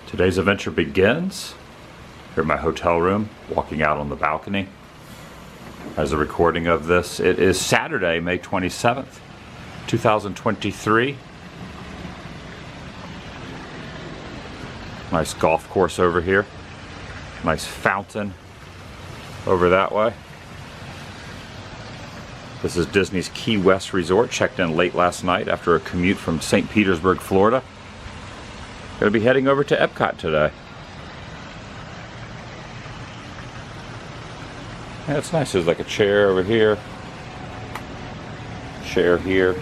Today's adventure begins here in my hotel room, walking out on the balcony. As a recording of this, it is Saturday, May 27th, 2023. Nice golf course over here. Nice fountain over that way. This is Disney's Key West Resort. Checked in late last night after a commute from St. Petersburg, Florida. Gonna be heading over to EPCOT today. Yeah, it's nice. There's like a chair over here, chair here,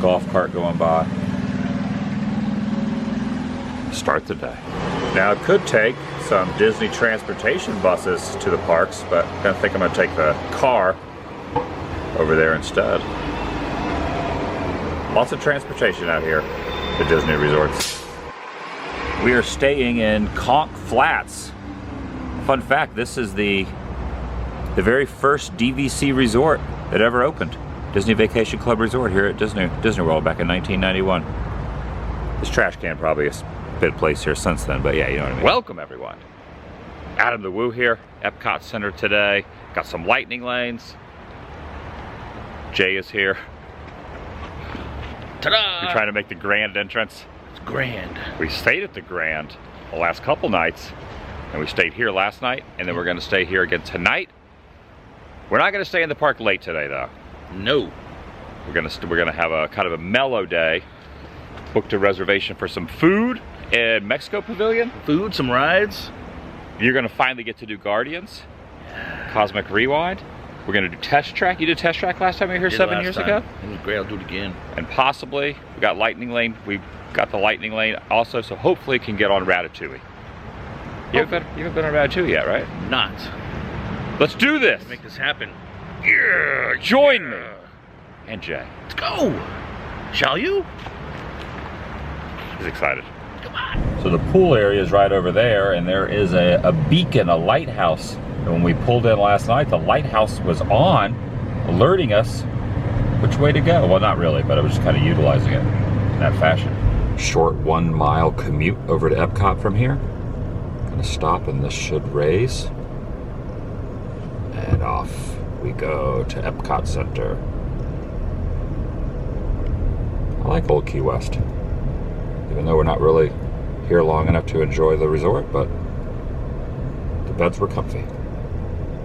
golf cart going by. Start the day. Now, I could take some Disney transportation buses to the parks, but I think I'm gonna take the car over there instead. Lots of transportation out here at Disney resorts. We are staying in Conch Flats. Fun fact, this is the very first DVC resort that ever opened. Disney Vacation Club Resort here at Disney World back in 1991. This trash can probably has been placed here since then, but yeah, you know what I mean. Welcome everyone. TheDailyWoo here, EPCOT Center today. Got some lightning lanes. Jay is here. Ta-da! We're trying to make the grand entrance. It's grand. We stayed at the Grand the last couple nights, and we stayed here last night, and then we're going to stay here again tonight. We're not going to stay in the park late today, though. No. We're going to have a kind of a mellow day. Booked a reservation for some food in Mexico Pavilion. Food, some rides. You're going to finally get to do Guardians. Cosmic Rewind. We're going to do Test Track. You did Test Track last time we were here 7 years ago? It was great. I'll do it again. And possibly, we got Lightning Lane. We got the Lightning Lane also, so hopefully it can get on Ratatouille. You haven't been on Ratatouille yet, right? Not. Let's do this! Let's make this happen. Yeah, join me! And Jay. Let's go! Shall you? He's excited. Come on! So the pool area is right over there, and there is a beacon, a lighthouse. And when we pulled in last night, the lighthouse was on, alerting us which way to go. Well, not really, but I was just kind of utilizing it in that fashion. Short 1 mile commute over to EPCOT from here. Gonna stop, and this should raise. And off we go to EPCOT Center. I like Old Key West. Even though we're not really here long enough to enjoy the resort, but the beds were comfy.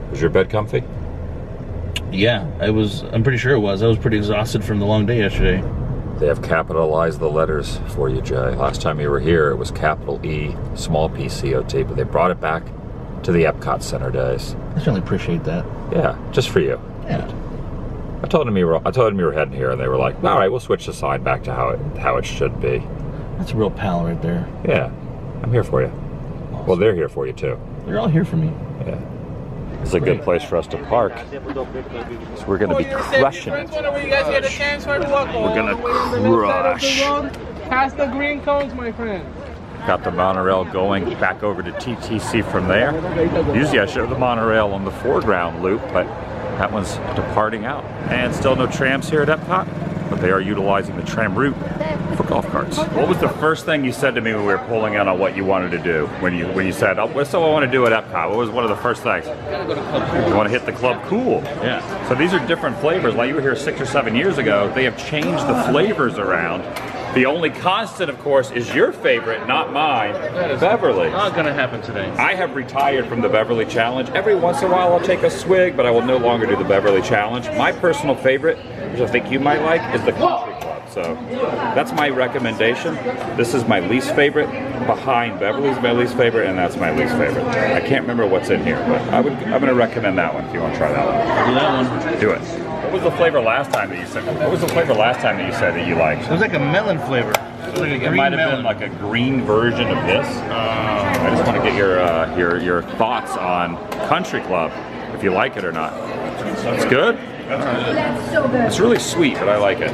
Was your bed comfy? Yeah, I'm pretty sure it was. I was pretty exhausted from the long day yesterday. They have capitalized the letters for you, Jay. Last time you were here, it was capital E, small p, C-O-T, but they brought it back to the EPCOT Center days. I certainly appreciate that. Yeah, just for you. Yeah. I told them you were heading here, and they were like, all right, we'll switch the sign back to how it should be. That's a real pal right there. Yeah, I'm here for you. Awesome. Well, they're here for you, too. They're all here for me. Yeah. It's a good place for us to park. So we're going to be crushing it. Whenever you guys get a chance, we're gonna crush. Past the green cones, my friend. Got the monorail going back over to TTC from there. Usually I show the monorail on the foreground loop, but that one's departing out. And still no trams here at EPCOT, but they are utilizing the tram route for golf carts. What was the first thing you said to me when we were pulling in on what you wanted to do? When you said, oh, what's what I want to do at EPCOT? What was one of the first things? Gotta go to Club Cool. You want to hit the Club Cool. Yeah. So these are different flavors. While you were here 6 or 7 years ago, they have changed the flavors around. The only constant, of course, is your favorite, not mine, Beverly. Not gonna happen today. I have retired from the Beverly Challenge. Every once in a while I'll take a swig, but I will no longer do the Beverly Challenge. My personal favorite, which I think you might like, is the Country Club. So that's my recommendation. This is my least favorite. Behind Beverly's my least favorite, and that's my least favorite. I can't remember what's in here, but I'm gonna recommend that one if you want to try that one. Do that one. Do it. What was the flavor last time that you said? What was the flavor last time that you said that you liked? It was like a melon flavor. It was like a green It might have melon. been like a green version of this. I just want to get your thoughts on Country Club, if you like it or not. It's good? That's so good. It's really sweet, but I like it.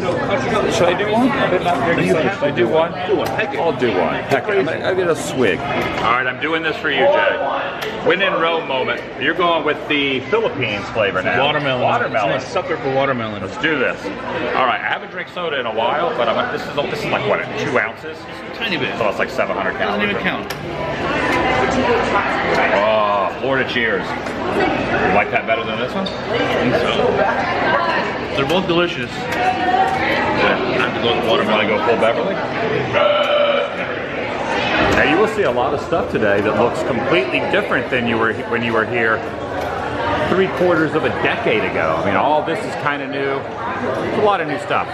Should I do one? Should I do one? I'll do one. Heck, I'll get a swig. All right, I'm doing this for you, Jay. When in Rome moment. You're going with the Philippines flavor now. Watermelon. Watermelon. I'm a sucker for watermelon. Let's do this. All right, I haven't drank soda in a while, but this is like what, 2 ounces? Tiny bit. So it's like 700 calories. Doesn't even count. Oh, Florida cheers. You like that better than this one? I think so. They're both delicious. I have to go with watermelon. Want to go full Beverly? Now you will see a lot of stuff today that looks completely different than when you were here 3/4 of a decade ago. I mean, all this is kind of new. It's a lot of new stuff.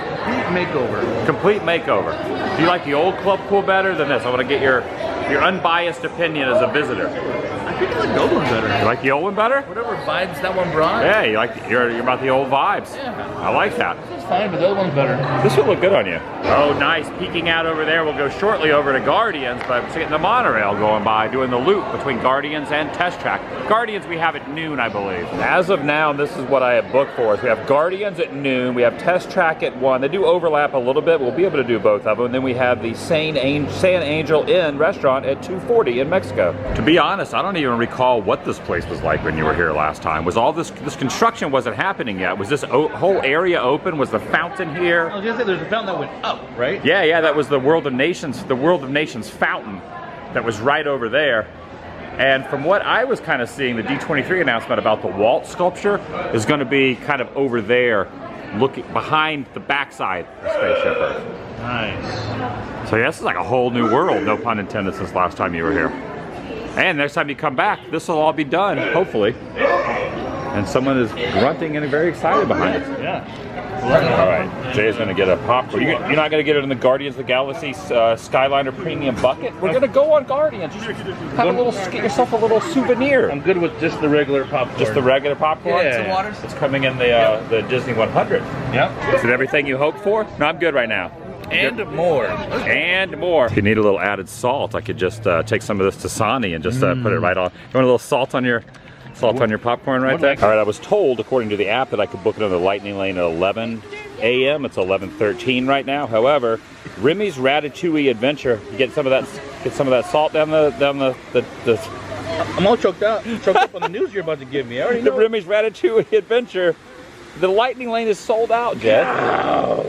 Makeover. Complete makeover. Do you like the old Club Pool better than this? I want to get your unbiased opinion as a visitor. I think I like the old one better. You like the old one better? Whatever vibes that one brought. Yeah, you're about the old vibes. Yeah. I like that. It's fine, but the other one's better. This will look good on you. Oh, nice. Peeking out over there. We'll go shortly over to Guardians, but getting the monorail going by, doing the loop between Guardians and Test Track. Guardians we have at noon, I believe. As of now, this is what I have booked for us. We have Guardians at noon. We have Test Track at 1. They do overlap a little bit. We'll be able to do both of them. And then we have the San Angel Inn restaurant at 2:40 in Mexico. To be honest, I don't even recall what this place was like when you were here last time. Was all this construction wasn't happening yet? Was this whole area open? Was the fountain here? I was gonna say there's a fountain that went up, right? Yeah, that was the World of Nations fountain that was right over there. And from what I was kind of seeing, the D23 announcement about the Walt sculpture is going to be kind of over there, looking behind the backside of Spaceship Earth. Nice. So yeah, this is like a whole new world, no pun intended, since last time you were here. And next time you come back, this will all be done, hopefully. And someone is grunting and very excited behind us. Yeah. All right, Jay's gonna get a popcorn. You're not gonna get it in the Guardians of the Galaxy Skyliner Premium bucket. We're gonna go on Guardians. Get yourself a little souvenir. I'm good with just the regular popcorn. Just the regular popcorn. Yeah. Some waters? It's coming in the Disney 100. Yep. Is it everything you hoped for? No, I'm good right now. And more. And more. If you need a little added salt, I could just take some of this Tasani and just put it right on. You want a little salt on your popcorn right there? All right, I was told, according to the app, that I could book it on the Lightning Lane at 11 a.m. It's 11:13 right now. However, Remy's Ratatouille Adventure, you get some of that salt down the I'm all choked up on the news you're about to give me. I already the know. Remy's Ratatouille Adventure. The Lightning Lane is sold out, Jed. Oh.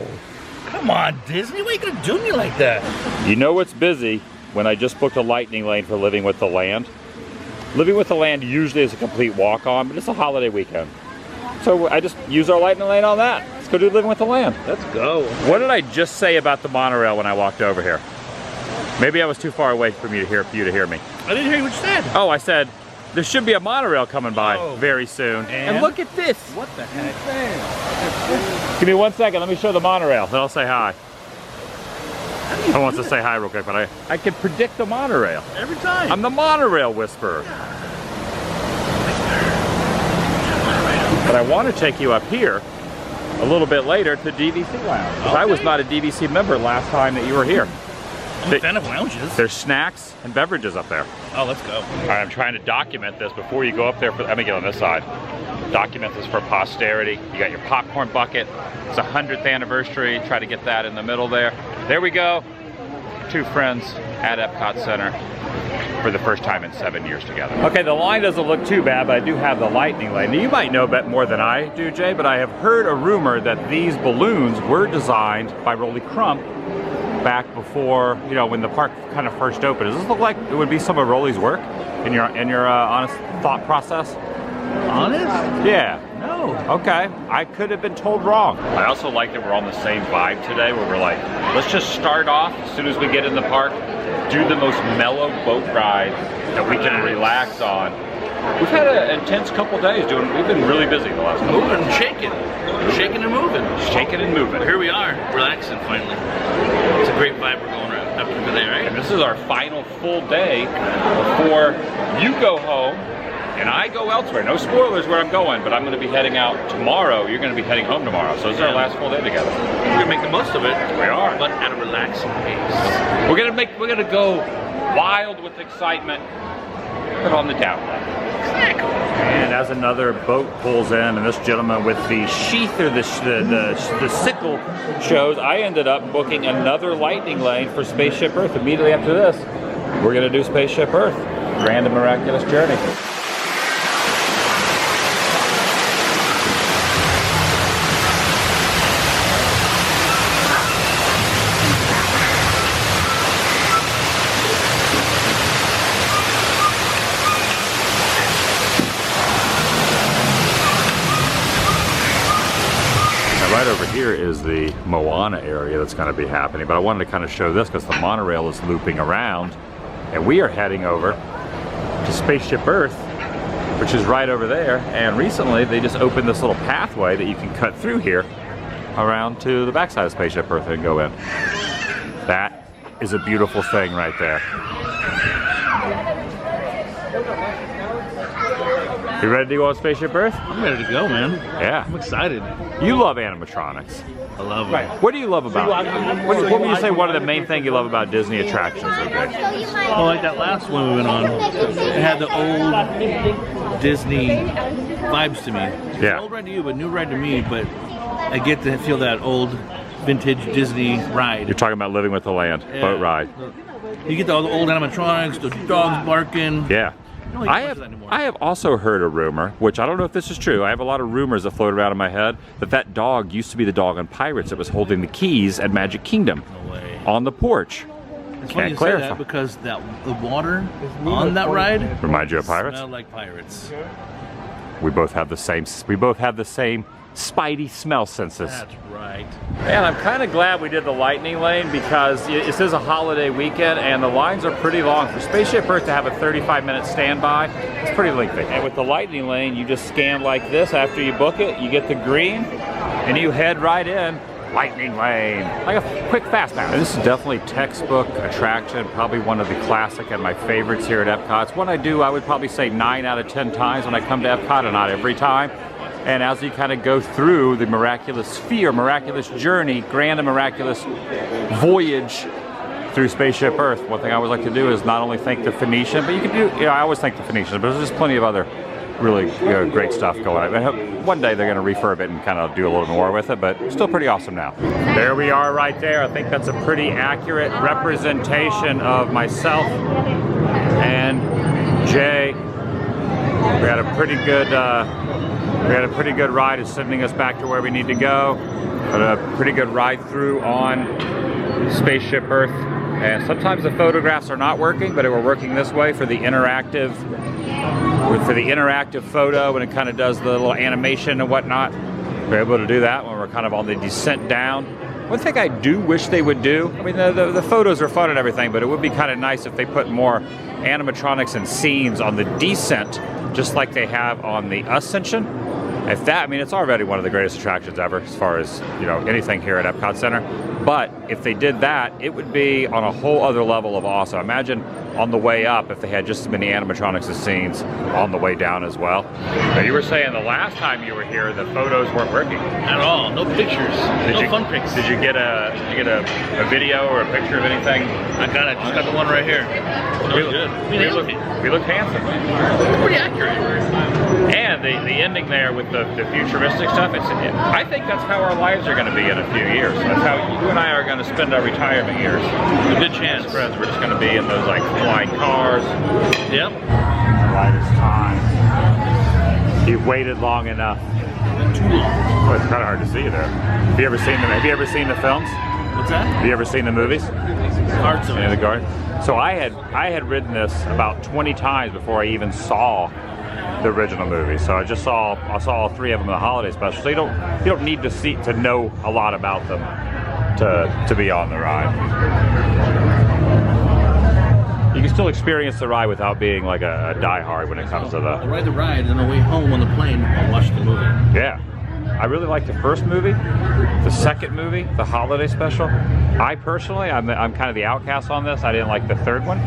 Come on, Disney. Why are you gonna do me like that? You know what's busy when I just booked a Lightning Lane for Living with the Land? Living with the Land usually is a complete walk-on, but it's a holiday weekend. So I just use our Lightning Lane on that. Let's go do Living with the Land. Let's go. What did I just say about the monorail when I walked over here? Maybe I was too far away for you to hear me. I didn't hear what you said. Oh, I said, there should be a monorail coming by very soon. And look at this. What the heck? Give me 1 second, let me show the monorail, then I'll say hi. I want to say hi real quick, but I can predict the monorail. Every time. I'm the monorail whisperer. But I want to take you up here a little bit later to DVC Lounge. Because I was not a DVC member last time that you were here. I'm a fan of lounges. There's snacks and beverages up there. Oh, let's go. All right, I'm trying to document this before you go up there. Let me get on this side. Document this for posterity. You got your popcorn bucket. It's 100th anniversary. Try to get that in the middle there. There we go. 2 friends at EPCOT Center for the first time in 7 years together. Okay, the line doesn't look too bad, but I do have the Lightning Lane. Now, you might know that more than I do, Jay, but I have heard a rumor that these balloons were designed by Rolly Crump back before, you know, when the park kind of first opened. Does this look like it would be some of Rolly's work in your honest thought process? Honest? Yeah. No. Okay, I could have been told wrong. I also like that we're on the same vibe today, where we're like, let's just start off as soon as we get in the park, do the most mellow boat ride that we can relax on. We've had an intense couple days we've been really busy the last couple Moving, shaking and moving. Shaking and moving. Here we are, relaxing finally. It's a great vibe we're going around up today, right? And this is our final full day before you go home and I go elsewhere. No spoilers where I'm going, but I'm going to be heading out tomorrow. You're going to be heading home tomorrow. So this is our last full day together. We're gonna make the most of it. We are. But at a relaxing pace. We're gonna go wild with excitement it on the down leg. And as another boat pulls in, and this gentleman with the sheath or the sickle shows, I ended up booking another lightning lane for Spaceship Earth. Immediately after this, we're going to do Spaceship Earth. Grand and miraculous journey. Right over here is the Moana area that's going to be happening, but I wanted to kind of show this because the monorail is looping around, and we are heading over to Spaceship Earth, which is right over there. And recently they just opened this little pathway that you can cut through here around to the backside of Spaceship Earth and go in. That is a beautiful thing right there. You ready to go on Spaceship Earth? I'm ready to go, man. Yeah. I'm excited. You love animatronics. I love it. What do you love about it? What would you say one of the main things you love about Disney attractions would be? Well, like that last one we went on, it had the old Disney vibes to me. Yeah. Old ride to you, but new ride to me, but I get to feel that old vintage Disney ride. You're talking about Living with the Land, boat ride. You get all the old animatronics, the dogs barking. Yeah. I have also heard a rumor, which I don't know if this is true. I have a lot of rumors that float around in my head that dog used to be the dog on Pirates that was holding the keys at Magic Kingdom. No way. On the porch. It's funny you say that because the water on that ride reminds you of Pirates? Smelled like pirates. We both have the same. We both have the same spidey smell senses. That's right. And I'm kind of glad we did the lightning lane because this is a holiday weekend and the lines are pretty long. For Spaceship Earth to have a 35-minute standby, it's pretty lengthy. And with the lightning lane, you just scan like this after you book it, you get the green, and you head right in. Lightning lane, like a quick fast pass. And this is definitely textbook attraction, probably one of the classic and my favorites here at Epcot. It's one I would probably say 9 out of 10 times when I come to Epcot, and not every time. And as you kind of go through the miraculous sphere, miraculous journey, grand and miraculous voyage through Spaceship Earth, one thing I always like to do is not only thank the Phoenician, but you can do, I always thank the Phoenicians, but there's just plenty of other really great stuff going on. I hope one day they're going to refurb it and kind of do a little more with it, but still pretty awesome now. There we are right there. I think that's a pretty accurate representation of myself and Jay. We had a pretty good ride. It's sending us back to where we need to go. But a pretty good ride through on Spaceship Earth. And sometimes the photographs are not working, but we're working this way for the interactive photo, and it kind of does the little animation and whatnot. We're able to do that when we're kind of on the descent down. One thing I do wish they would do, I mean, the photos are fun and everything, but it would be kind of nice if they put more animatronics and scenes on the descent, just like they have on the ascension. If that, I mean, it's already one of the greatest attractions ever as far as, anything here at Epcot Center. But if they did that, it would be on a whole other level of awesome. Imagine on the way up if they had just as many animatronics and scenes on the way down as well. Now, you were saying the last time you were here, the photos weren't working. At all. No pictures. No fun pics. Did you get a video or a picture of anything? I got it. Just got the one right here. That was good. We look handsome. Pretty accurate. And the ending there with the futuristic stuff, I think that's how our lives are going to be in a few years. That's how you and I are going to spend our retirement years. A good chance. Friends, we're just going to be in those like flying cars. Yep. Right, it's time. You've waited long enough. Too long. Oh, it's kind of hard to see there. Have you ever seen the films? What's that? Have you ever seen the movies? Parts of it. In the garden. So I had ridden this about 20 times before I even saw the original movie. So I saw all 3 of them in the holiday special. So you don't need to know a lot about them to be on the ride. You can still experience the ride without being like a diehard when it comes to the. I'll ride the ride, and on the way home on the plane, I'll watch the movie. Yeah. I really like the first movie, the second movie, the holiday special. I personally, I'm kind of the outcast on this. I didn't like the third one.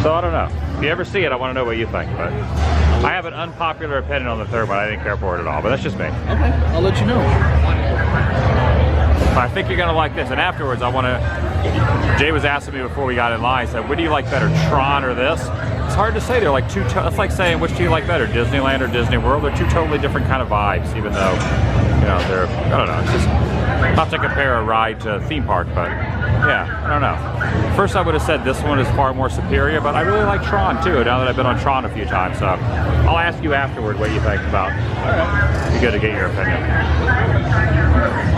So I don't know. If you ever see it, I want to know what you think. But I have an unpopular opinion on the third one. I didn't care for it at all, but that's just me. Okay, I'll let you know. But I think you're gonna like this. And afterwards, Jay was asking me before we got in line, he said, what do you like better, Tron or this? It's hard to say. They're like it's like saying, which do you like better, Disneyland or Disney World? They're two totally different kind of vibes, even though, you know, they're, I don't know, it's just not to compare a ride to a theme park, but yeah, I don't know. First I would have said this one is far more superior, but I really like Tron too, now that I've been on Tron a few times, so I'll ask you afterward what you think about. It'd be good to get your opinion.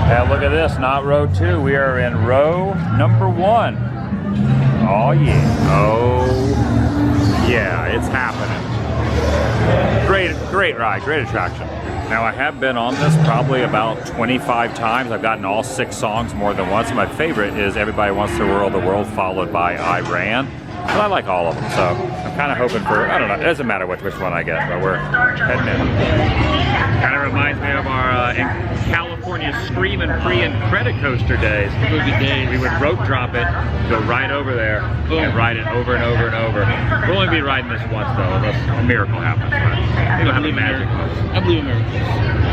And look at this, not row 2, we are in row number 1. Oh yeah, oh yeah, it's happening. Great ride, great attraction. Now I have been on this probably about 25 times. I've gotten all 6 songs more than once. My favorite is Everybody Wants to Rule the World, followed by I Ran. But I like all of them, so I'm kind of hoping for, I don't know, it doesn't matter which one I get, but we're heading in. Kind of reminds me of our in California Screamin' Free and Credit Coaster days. Good days. We would rope drop it, go right over there, and ride it over and over and over. We'll only be riding this once though, unless a miracle happens. But we don't have the magic. I believe in miracles.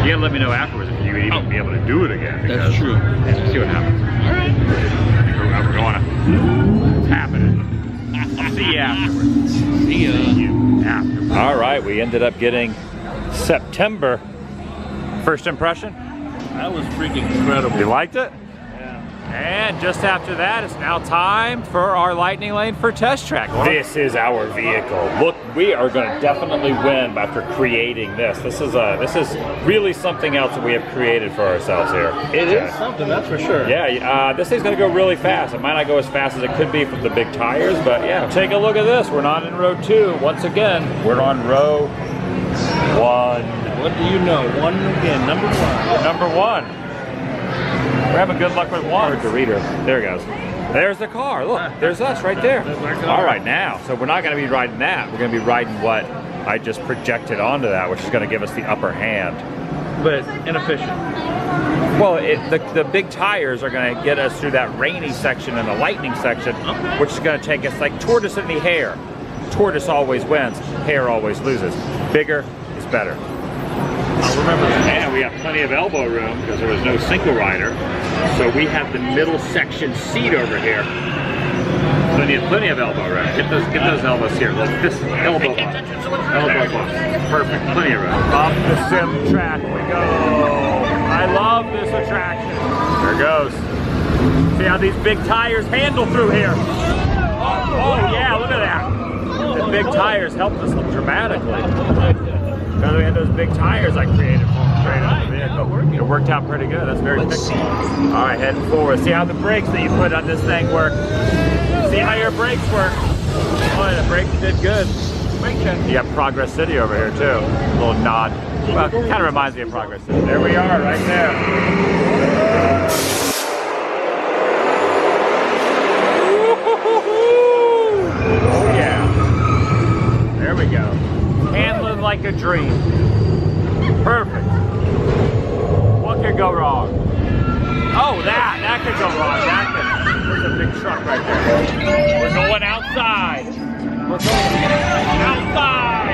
You gotta let me know afterwards if you would even be able to do it again. That's true. Let's see what happens. Alright. We're going. It's happening. See you afterwards. See you afterwards. Alright, we ended up getting September. First impression? That was freaking incredible. You liked it? Yeah. And just after that, it's now time for our lightning lane for test track. This is our vehicle. Look, we are going to definitely win after creating this. This is really something else that we have created for ourselves here. It is something, that's for sure. Yeah, this thing's going to go really fast. It might not go as fast as it could be from the big tires, but yeah. Take a look at this. We're not in row 2. Once again, we're on row 1. What do you know? One again, number 1. Number 1. We're having good luck with 1. Where's the reader? There it goes. There's the car. Look, there's us right there. All right, now, so we're not going to be riding that. We're going to be riding what I just projected onto that, which is going to give us the upper hand. But inefficient. Well, the big tires are going to get us through that rainy section and the lightning section, which is going to take us like tortoise in the hare. Tortoise always wins, hare always loses. Bigger is better. I'll remember that. And we have plenty of elbow room because there was no single rider. So we have the middle section seat over here. Plenty of elbow room. Get those elbows here. Look, this elbow box. Elbow box. Perfect. Plenty of room. Up the sim track we go. I love this attraction. There it goes. See how these big tires handle through here. Oh yeah, look at that. The big tires helped us dramatically. Because we had those big tires I created for the vehicle. It worked out pretty good. That's very pixie. All right, heading forward. See how the brakes that you put on this thing work. See how your brakes work. Oh, the brakes did good. You have Progress City over here too. A little nod. Well, it kind of reminds me of Progress City. There we are, right there. Oh yeah. There we go. Handling like a dream. Perfect. What could go wrong? Oh, that could go wrong. There's a big truck right there. We're going outside. We're going outside.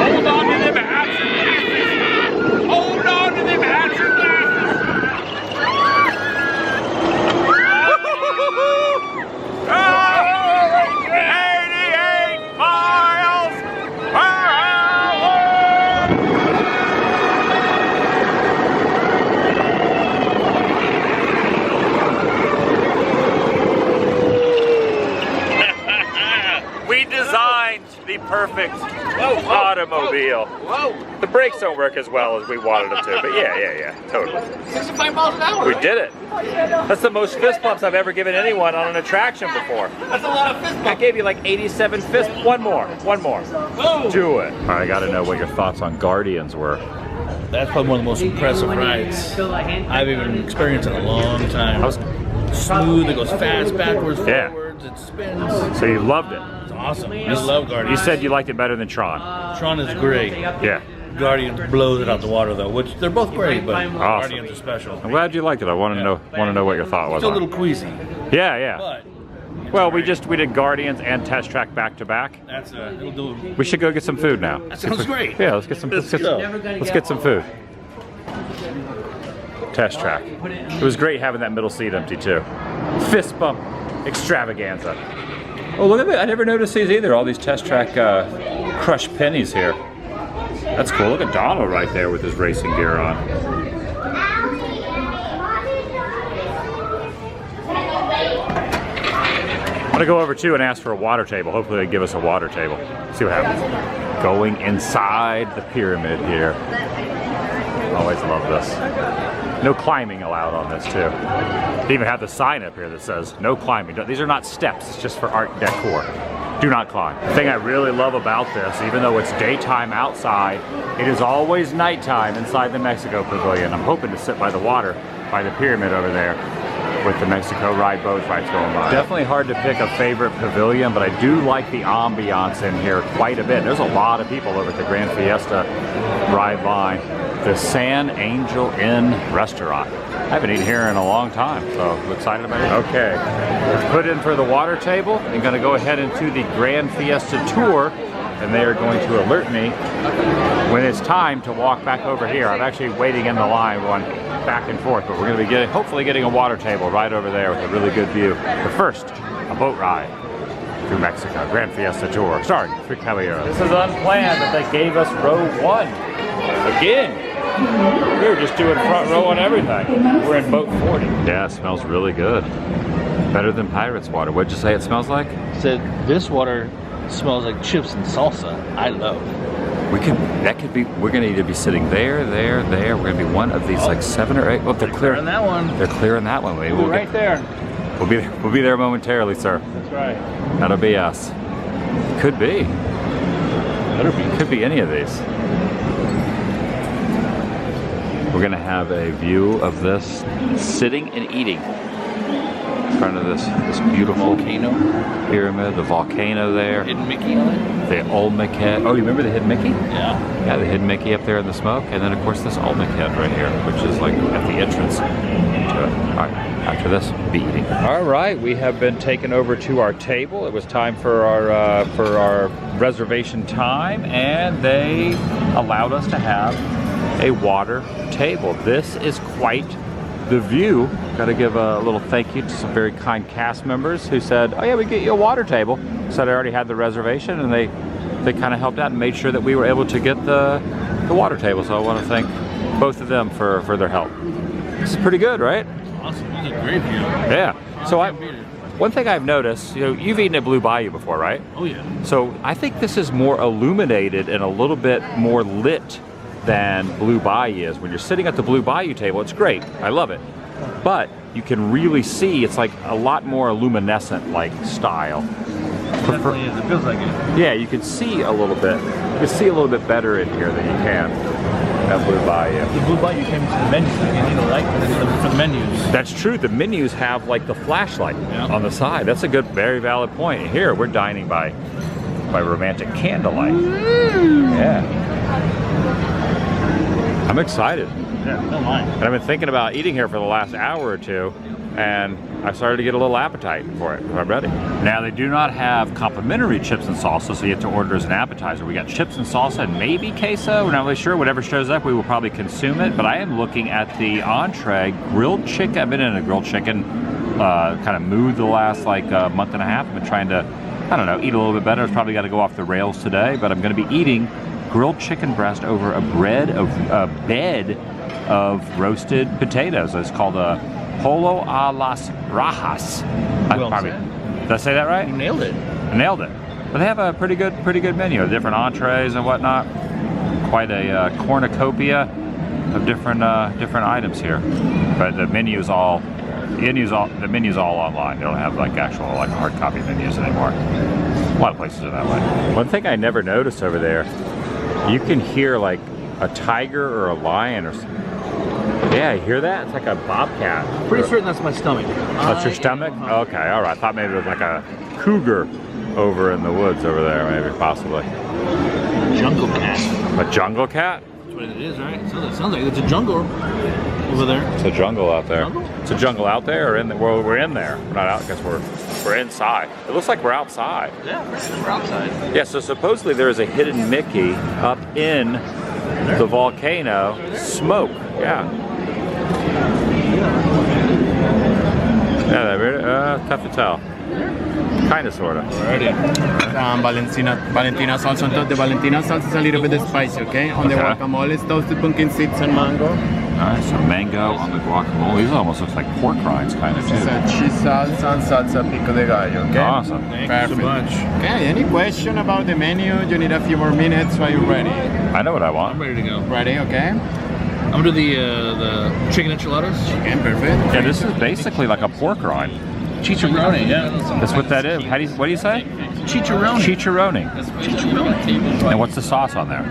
Hold on to them hats and glasses. Hold on to them hats and glasses. 88 miles per hour. We designed the perfect automobile. The brakes don't work as well as we wanted them to, but yeah, totally. 65 miles an hour. We did it. That's the most fist bumps I've ever given anyone on an attraction before. That's a lot of fist bumps. I gave you like 87 fist. One more. Whoa. Do it. All right, I got to know what your thoughts on Guardians were. That's probably one of the most impressive rides I've even experienced in a long time. I was smooth, it goes fast, backwards, forwards, it spins. So you loved it. It's awesome. I love Guardians. You said you liked it better than Tron. Tron is great. Yeah. Guardians blows it out the water though, which they're both great, but Awesome. Guardians are special. I'm glad you liked it. I want to know what your thought was. It's a on little it. queasy. Yeah. But Well, we did Guardians and Test Track back to back. that's it'll do. We should go get some food now. That sounds great. Yeah, let's get some. Let's get some food. Test track. It was great having that middle seat empty too. Fist bump extravaganza. Oh, look at that. I never noticed these either. All these test track crushed pennies here. That's cool. Look at Donald right there with his racing gear on. I'm gonna go over too and ask for a water table. Hopefully they give us a water table. See what happens. Going inside the pyramid here. Always love this. No climbing allowed on this too. They even have the sign up here that says no climbing. These are not steps, it's just for art decor. Do not climb. The thing I really love about this, even though it's daytime outside, it is always nighttime inside the Mexico Pavilion. I'm hoping to sit by the water, by the pyramid over there, with the Mexico ride boat fights going by. Definitely hard to pick a favorite pavilion, but I do like the ambiance in here quite a bit. There's a lot of people over at the Grand Fiesta ride line. The San Angel Inn restaurant. I haven't eaten here in a long time, so I'm excited about it. Okay, let's put in for the water table. I'm gonna go ahead into the Grand Fiesta tour, and they are going to alert me when it's time to walk back over here. I'm actually waiting in the line going back and forth, but we're gonna be hopefully getting a water table right over there with a really good view. But first, a boat ride through Mexico. Grand Fiesta tour, starting Three Caballeros. This is unplanned, but they gave us row 1. Again. We were just doing front row on everything. We're in boat 40. Yeah, it smells really good. Better than Pirates water. What'd you say it smells like? Said this water smells like chips and salsa. I love. We're gonna either be sitting there. We're gonna be one of these like 7 or 8. Oh, they're clearing that one. They're clearing that one. We'll right there. We'll be there momentarily, sir. That's right. That'll be us. Could be. Better be. Could be any of these. We're gonna have a view of this sitting and eating in front of this beautiful volcano pyramid, the volcano there. Hidden Mickey on it. The Olmec-Head. Oh, you remember the Hidden Mickey? Yeah. Yeah, the Hidden Mickey up there in the smoke, and then of course this Olmec-Head right here, which is like at the entrance to it. All right, after this, we'll be eating. All right, we have been taken over to our table. It was time for our reservation time, and they allowed us to have a water table. This is quite the view. Got to give a little thank you to some very kind cast members who said, oh yeah, we get you a water table. Said I already had the reservation, and they kind of helped out and made sure that we were able to get the water table. So I want to thank both of them for their help. This is pretty good, right? Awesome. This is a great view. Yeah. So one thing I've noticed, you've eaten at Blue Bayou before, right? Oh yeah. So I think this is more illuminated and a little bit more lit than Blue Bayou is. When you're sitting at the Blue Bayou table, it's great. I love it. But you can really see it's like a lot more luminescent like style. Definitely is. It feels like it. Yeah, you can see a little bit. You can see a little bit better in here than you can at Blue Bayou. The Blue Bayou came to the menus. You need a light for the menus. That's true. The menus have like the flashlight on the side. That's a good, very valid point. Here we're dining by romantic candlelight. Yeah. I'm excited. Yeah, don't mind. And I've been thinking about eating here for the last hour or two, and I started to get a little appetite for it. I'm ready. Now, they do not have complimentary chips and salsa, so you have to order as an appetizer. We got chips and salsa and maybe queso. We're not really sure. Whatever shows up, we will probably consume it. But I am looking at the entree, grilled chicken. I've been in a grilled chicken kind of mood the last like month and a half. I've been trying to, I don't know, eat a little bit better. It's probably got to go off the rails today, but I'm going to be eating grilled chicken breast over a bed of roasted potatoes. It's called a Polo a las Rajas. Did I say that right? You nailed it. I nailed it. But they have a pretty good menu of different entrees and whatnot. Quite a cornucopia of different items here. But the menu's all online. They don't have like actual like hard copy menus anymore. A lot of places are that way. One thing I never noticed over there, you can hear like a tiger or a lion or something. Yeah, you hear that? It's like a bobcat. Pretty certain that's my stomach. That's your stomach? Okay, all right. I thought maybe it was like a cougar over in the woods over there, maybe, possibly. Jungle cat. A jungle cat? That's what it is, right? It sounds like it's a jungle over there. It's a jungle out there. Jungle? It's a jungle out there, or in the, well, we're in there. We're not out because we're inside. It looks like we're outside. Yeah, we're outside. Yeah, so supposedly there is a hidden Mickey up in the volcano smoke. Yeah. Yeah, tough to tell. Kind of, sort of. Valentina sauce on top. The Valentina sauce is a little bit spicy, okay? On the guacamole, it's toasted pumpkin seeds and mango. Alright, so mango on the guacamole. These almost looks like pork rinds, kind of, too. It's a cheese salsa and salsa pico de gallo, okay? Awesome. Thank you so much. Okay, any question about the menu? You need a few more minutes. Are you ready? I know what I want. I'm ready to go. Ready, okay? I'm gonna do the chicken enchiladas. Okay, perfect. Yeah, this is basically like a pork rind. Chicharrone, yeah. That's what that is. What do you say? Chicharrone. Chicharone. Chicharone. And what's the sauce on there?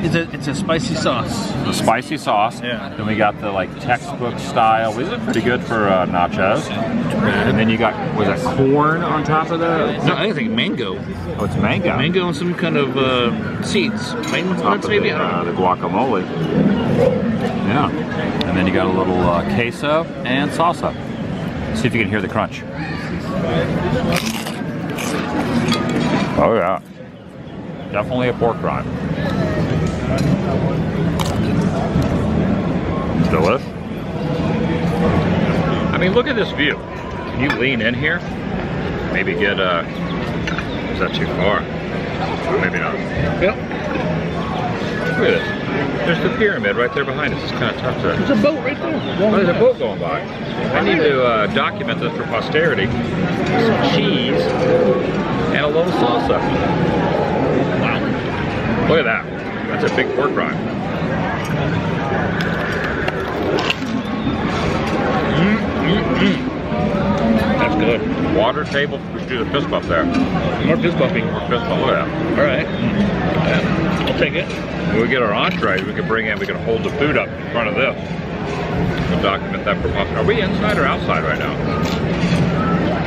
It's a spicy sauce. The spicy sauce. Yeah. Then we got the like textbook style. These are pretty good for nachos. And then you got, was that corn on top of that? No, I think mango. Oh, it's mango. Mango and some kind of seeds. Nuts maybe? I don't know. The guacamole. Yeah. And then you got a little queso and salsa. See if you can hear the crunch. Oh yeah. Definitely a pork rind. Delicious. I mean, look at this view. Can you lean in here? Maybe get is that too far? Maybe not. Yep. Look at this. There's the pyramid right there behind us. It's kind of tough to... There's a boat right there. Oh, there's a boat going by. I need to document this for posterity. Some cheese and a little salsa. Wow. Look at that. That's a big pork rind. That's good. Water table. We should do the fist bump there. More fist bumping. More fist bump. Look at that. All right. Yeah. I'll take it. When we get our entrees, we can bring in, we can hold the food up in front of this. We'll document that for posterity. Are we inside or outside right now?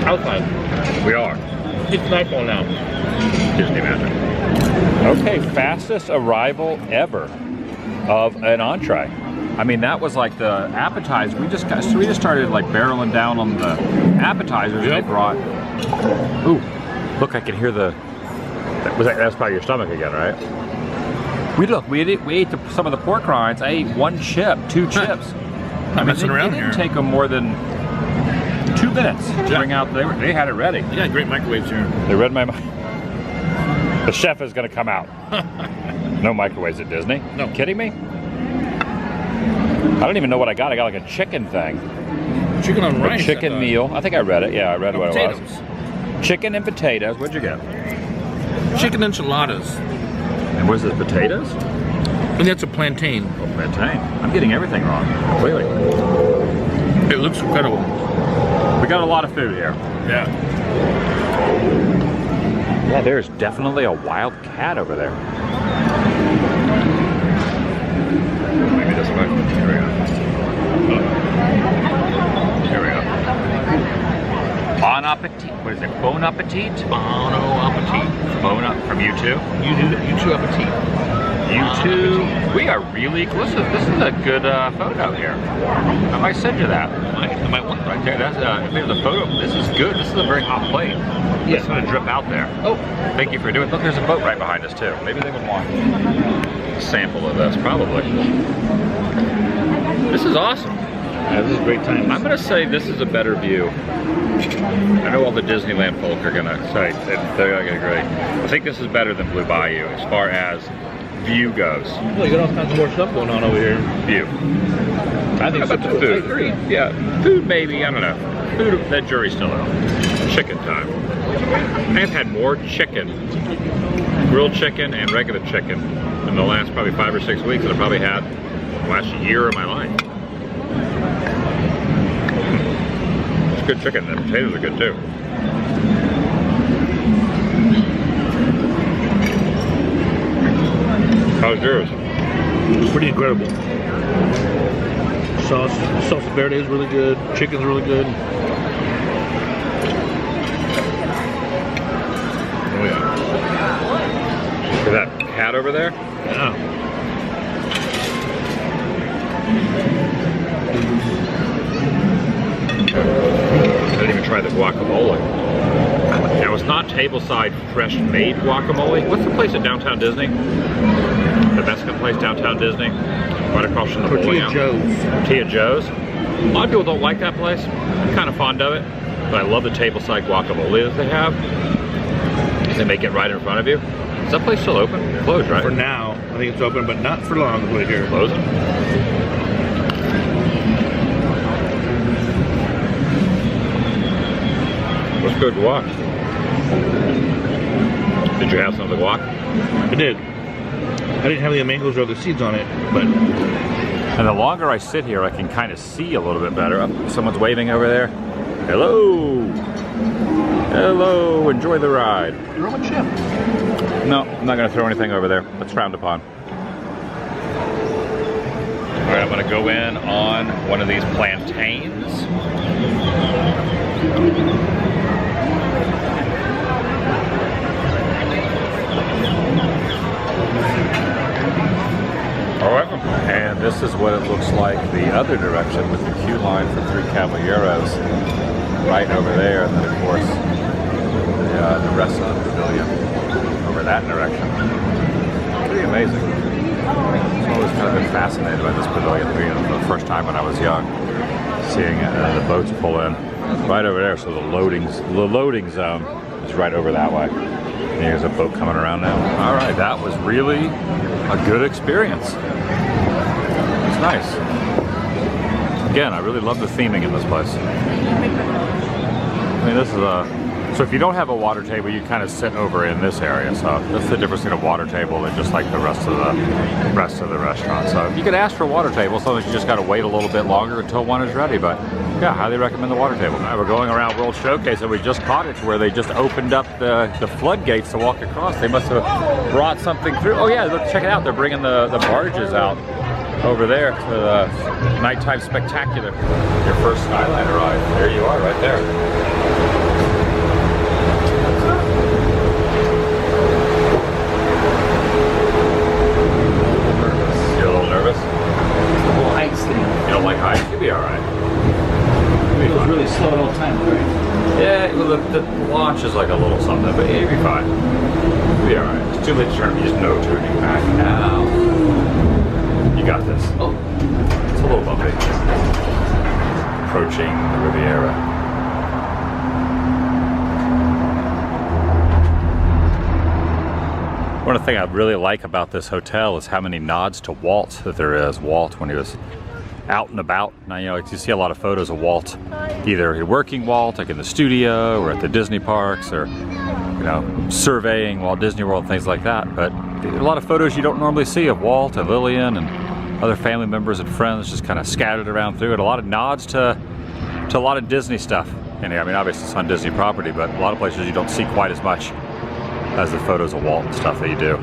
Outside. We are. It's nightfall now. Disney magic. Okay, fastest arrival ever of an entree. I mean, that was like the appetizer. We just started like barreling down on the appetizers. Yep. They brought. Ooh, look! I can hear the. That's probably your stomach again, right? We ate some of the pork rinds. I ate one chip, 2 chips. I'm messing around it here. didn't take them more than 2 minutes to bring out. They had it ready. They got great microwaves here. They read my mind. The chef is going to come out. No microwaves at Disney. No. Kidding me? I don't even know what I got. I got like a chicken thing. Chicken on rice. A chicken meal. I think I read it. Yeah, I read what potatoes. it was. Chicken and potatoes. What'd you get? Chicken enchiladas. And was it potatoes? And that's a plantain. Oh, plantain. I'm getting everything wrong. Completely. It looks incredible. We got a lot of food here. Yeah. Yeah, there's definitely a wild cat over there. Maybe this way. Here we go. Here we go. Bon appetit. What is it? Bon appetit? Bon appetit. Bon up from you two. You two appetit. You two. We are really. This is a good photo here. I might send you that. I might want Right there. That's maybe the photo. This is good. This is a very hot plate. Yeah. It's gonna drip out there. Oh. Thank you for doing it. Look, there's a boat right behind us too. Maybe they would want a sample of this. Probably. This is awesome. Yeah, this is a great time. I'm gonna say this is a better view. I know all the Disneyland folk are gonna say they're gonna agree. I think this is better than Blue Bayou as far as view goes. Well, you got all kinds of more stuff going on over here. View. I think about the food? I agree. Yeah, food maybe. I don't know. Food. That jury's still out. Chicken time. I have had more chicken, grilled chicken and regular chicken in the last probably 5 or 6 weeks than I probably had the last year of my life. It's good chicken. The potatoes are good too. How's yours? It's pretty incredible. Salsa verde is really good. Chicken's really good. Oh yeah. Look at that cat over there. Yeah. I didn't even try the guacamole. Now it's not table side fresh made guacamole. What's the place at Downtown Disney? The Mexican place downtown Disney, right across from the bowling alley. Tortilla Joe's. A lot of people don't like that place. I'm kind of fond of it, but I love the tableside guacamole that they have. They make it right in front of you. Is that place still open? Closed, right? For now, I think it's open, but not for long. Over here. Closed. Let's go guac. Did you have some of the guac? I did. I didn't have the mangoes or the seeds on it, but. And the longer I sit here, I can kind of see a little bit better. Oh, someone's waving over there. Hello. Hello. Enjoy the ride. Throw a chip. No, I'm not going to throw anything over there. That's frowned upon. All right, I'm going to go in on one of these plantains. Alright, and this is what it looks like the other direction with the queue line for 3 Caballeros right over there, and then of course the rest of the pavilion over that direction. Pretty amazing. I've always kind of been fascinated by this pavilion. For the first time when I was young, seeing the boats pull in right over there. So the loading zone is right over that way. And here's a boat coming around now. All right, that was really a good experience. It's nice. Again, I really love the theming in this place. I mean, this is so if you don't have a water table, you kind of sit over in this area. So that's the difference between a water table and just like the rest of the restaurant. So you could ask for a water table, sometimes you just got to wait a little bit longer until one is ready. But yeah, highly recommend the water table. Now we're going around World Showcase, and we just caught it where they just opened up the floodgates to walk across. They must have brought something through. Oh yeah, look, check it out. They're bringing the barges out over there to the nighttime spectacular. Your first Skyliner ride. There you are, right there. You don't like heights? You'll be alright. It was really slow the whole time, right? Yeah, well, the launch is like a little something, but you'll be fine. You'll be alright. It's too late to turn. You just know turning back now. You got this. Oh, it's a little bumpy. Approaching the Riviera. One thing I really like about this hotel is how many nods to Walt that there is. Walt, when he was out and about. Now, you know, you see a lot of photos of Walt, either working Walt, like in the studio, or at the Disney parks, or, you know, surveying Walt Disney World, things like that. But a lot of photos you don't normally see of Walt and Lillian and other family members and friends just kind of scattered around through it. A lot of nods to a lot of Disney stuff. And I mean, obviously it's on Disney property, but a lot of places you don't see quite as much as the photos of Walt and stuff that you do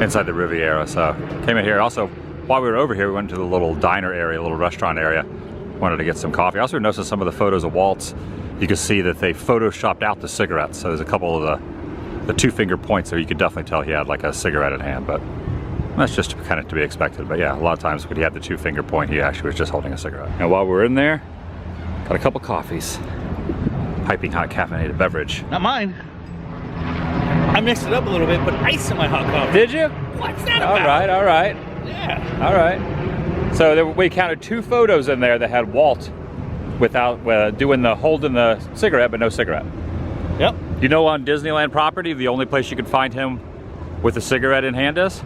inside the Riviera. So came in here. Also, while we were over here, we went to the little diner area, little restaurant area. Wanted to get some coffee. I also noticed some of the photos of Walt's, you can see that they photoshopped out the cigarettes. So there's a couple of the 2-finger points there. You could definitely tell he had like a cigarette in hand, but that's just kind of to be expected. But yeah, a lot of times when he had the 2-finger point, he actually was just holding a cigarette. And while we were in there, got a couple coffees. Piping hot caffeinated beverage. Not mine. I mixed it up a little bit, put ice in my hot coffee. Did you? What's that about? All right, all right. Yeah. All right. So we counted 2 photos in there that had Walt without holding the cigarette, but no cigarette. Yep. You know, on Disneyland property, the only place you can find him with a cigarette in hand is?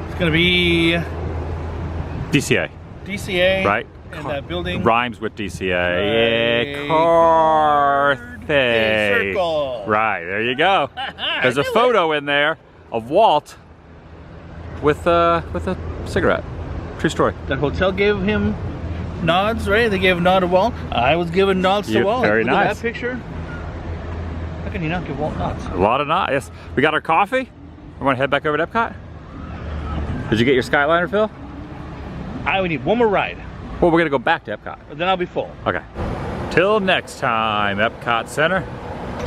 It's gonna be DCA. DCA. Right? And that building. Rhymes with DCA. Right. Carthay. Circle. Right, there you go. There's a photo in there of Walt with a cigarette. True story. That hotel gave him nods, right? They gave a nod to Walt. I was giving nods to Walt. Very Look nice. at that picture. How can you not give Walt nods? A lot of nods. Yes. We got our coffee. We want to head back over to Epcot. Did you get your Skyliner, Phil? We need one more ride. Well, we're gonna go back to Epcot. Then I'll be full. Okay. Till next time, Epcot Center.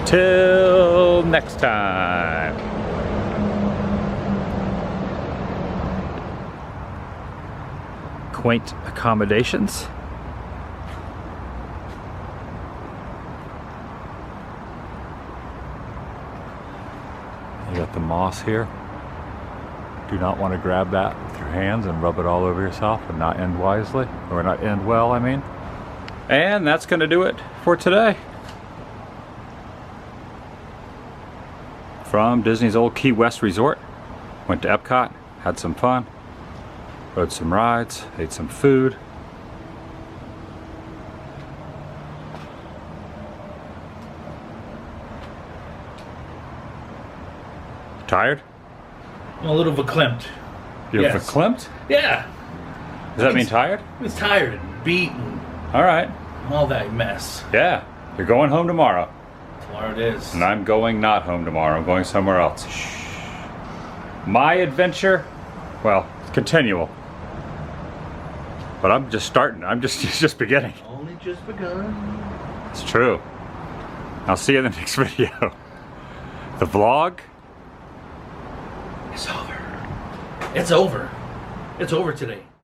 Till next time. Quaint accommodations. You got the moss here. do not want to grab that with your hands and rub it all over yourself and not end wisely, or not end well, I mean. And that's going to do it for today. From Disney's old Key West resort, went to EPCOT, had some fun, rode some rides, ate some food. Tired? I'm a little verklempt. You're Yes. verklempt? Yeah. Does that mean tired? I was tired and beaten, All right. all that mess. Yeah. You're going home tomorrow. Tomorrow it is. And I'm going not home tomorrow. I'm going somewhere else. My adventure, well, continual. But I'm just starting. I'm just it's just beginning. Only just begun. It's true. I'll see you in the next video. The vlog. It's over. It's over. It's over today.